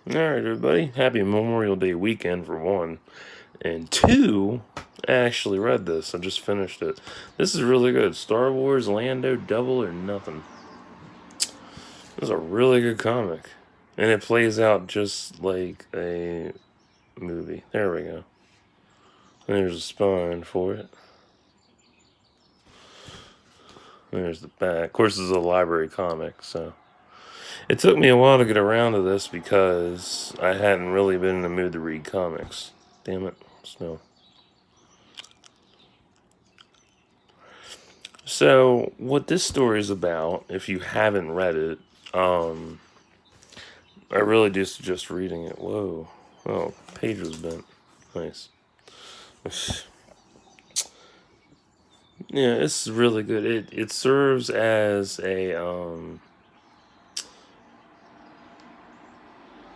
Alright, everybody. Happy Memorial Day weekend, for one. And two, I actually read this. I just finished it. This is really good. Star Wars Lando Double or Nothing. This is a really good comic. And it plays out just like a movie. There we go. There's a spine for it. There's the back. Of course, this is a library comic, so. It took me a while to get around to this because I hadn't really been in the mood to read comics. Damn it. Snow. So, what this story is about, if you haven't read it, I really do suggest reading it. Whoa. Oh, page was bent. Nice. Yeah, it's really good. It serves as a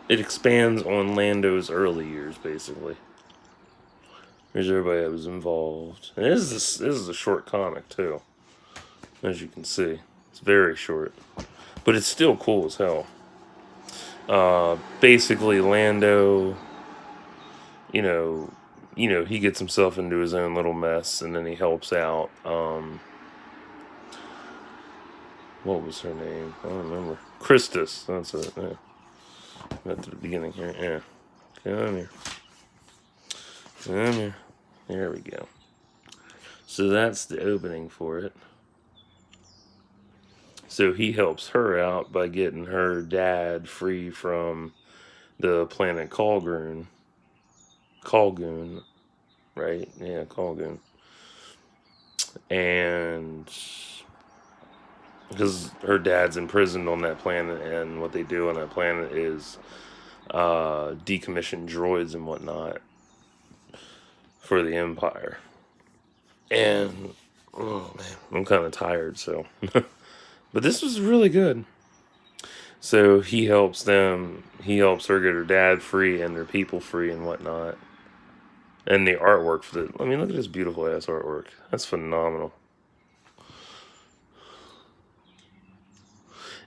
it expands on Lando's early years, basically. There's everybody that was involved. And this is a short comic too, as you can see. It's very short, but it's still cool as hell. Basically, Lando, you know, he gets himself into his own little mess, and then he helps out. What was her name? I don't remember. Christus. That's it. Yeah. At the beginning here. Yeah. Come here. Come here. There we go. So that's the opening for it. So he helps her out by getting her dad free from the planet Kalgoon. Kalgoon, right? Yeah, Kalgoon. And because her dad's imprisoned on that planet, and what they do on that planet is decommission droids and whatnot for the Empire. And oh man, I'm kind of tired, so. But this was really good. So he helps them. He helps her get her dad free and their people free and whatnot. And the artwork for the. I mean, look at this beautiful ass artwork. That's phenomenal.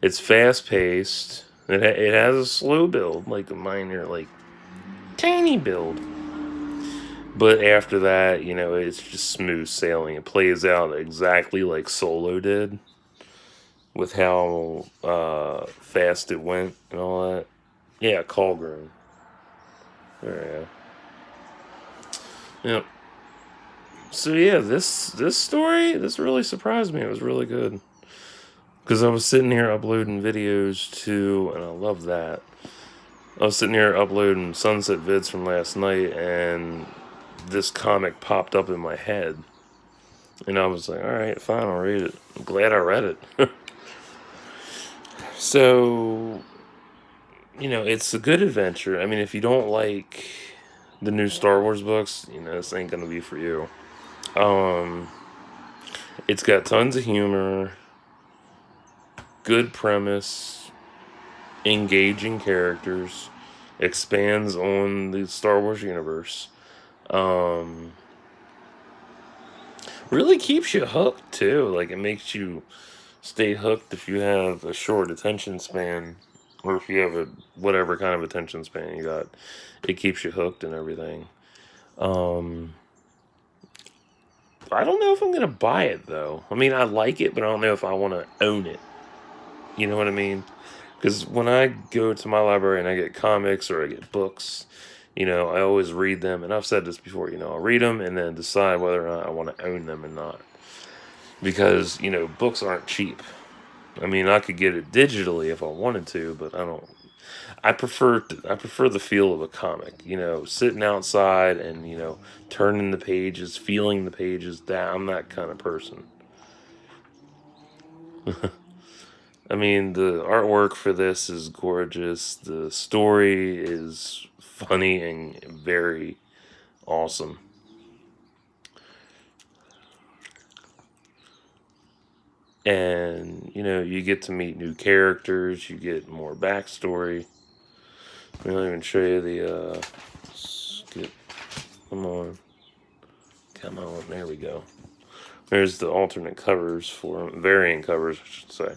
It's fast paced. It has a slow build, like a minor, like tiny build. But after that, it's just smooth sailing. It plays out exactly like Solo did, with how fast it went and all that. Yeah, Colgren. There you go. Yep. So yeah, this story, this really surprised me. It was really good. Because I was sitting here uploading videos too, and I love that. I was sitting here uploading sunset vids from last night, and this comic popped up in my head. And I was like, alright, fine, I'll read it. I'm glad I read it. So, it's a good adventure. I mean, if you don't like the new Star Wars books, this ain't gonna be for you. It's got tons of humor, good premise, engaging characters, expands on the Star Wars universe. Really keeps you hooked too. Like, it makes you stay hooked if you have a short attention span, or if you have a whatever kind of attention span you got. It keeps you hooked and everything. I don't know if I'm gonna buy it though. I mean, I like it, but I don't know if I want to own it. You know what I mean? Because when I go to my library and I get comics or I get books, I always read them. And I've said this before, I'll read them and then decide whether or not I want to own them or not. Because, books aren't cheap. I mean, I could get it digitally if I wanted to, but I don't. I prefer the feel of a comic. Sitting outside and turning the pages, feeling the pages. I'm that kind of person. I mean, the artwork for this is gorgeous. The story is funny and very awesome. And, you get to meet new characters, you get more backstory. I'll even show you the, skip. Come on. Come on, there we go. There's the alternate covers for variant covers, I should say.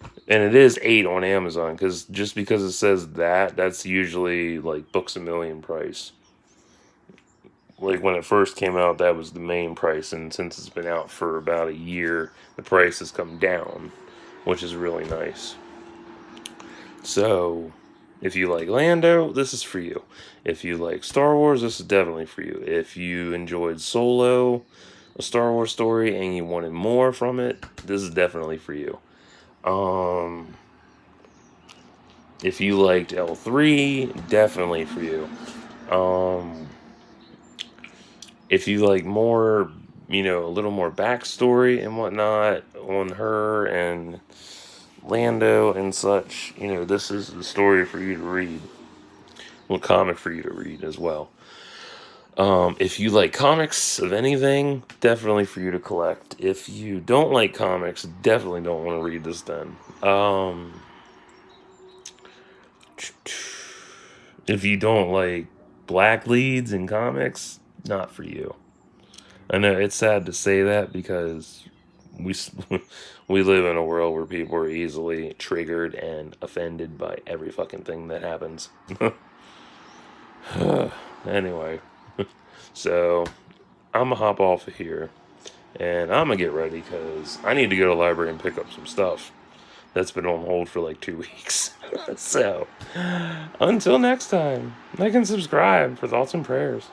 And it is 8 on Amazon, because just because it says that, that's usually like Books A Million price. Like when it first came out, that was the main price, and since it's been out for about a year, the price has come down, which is really nice. So, if you like Lando, this is for you. If you like Star Wars, this is definitely for you. If you enjoyed Solo, a Star Wars story, and you wanted more from it, this is definitely for you. If you liked L3, definitely for you. If you like more, a little more backstory and whatnot on her and Lando and such, this is the story for you to read. Well, comic for you to read as well. If you like comics of anything, definitely for you to collect. If you don't like comics, definitely don't want to read this then. If you don't like black leads in comics, not for you. I know it's sad to say that, because we we live in a world where people are easily triggered and offended by every fucking thing that happens. Anyway, so I'm gonna hop off of here, and I'm gonna get ready because I need to go to the library and pick up some stuff that's been on hold for like 2 weeks. So until next time, like and subscribe for thoughts and prayers.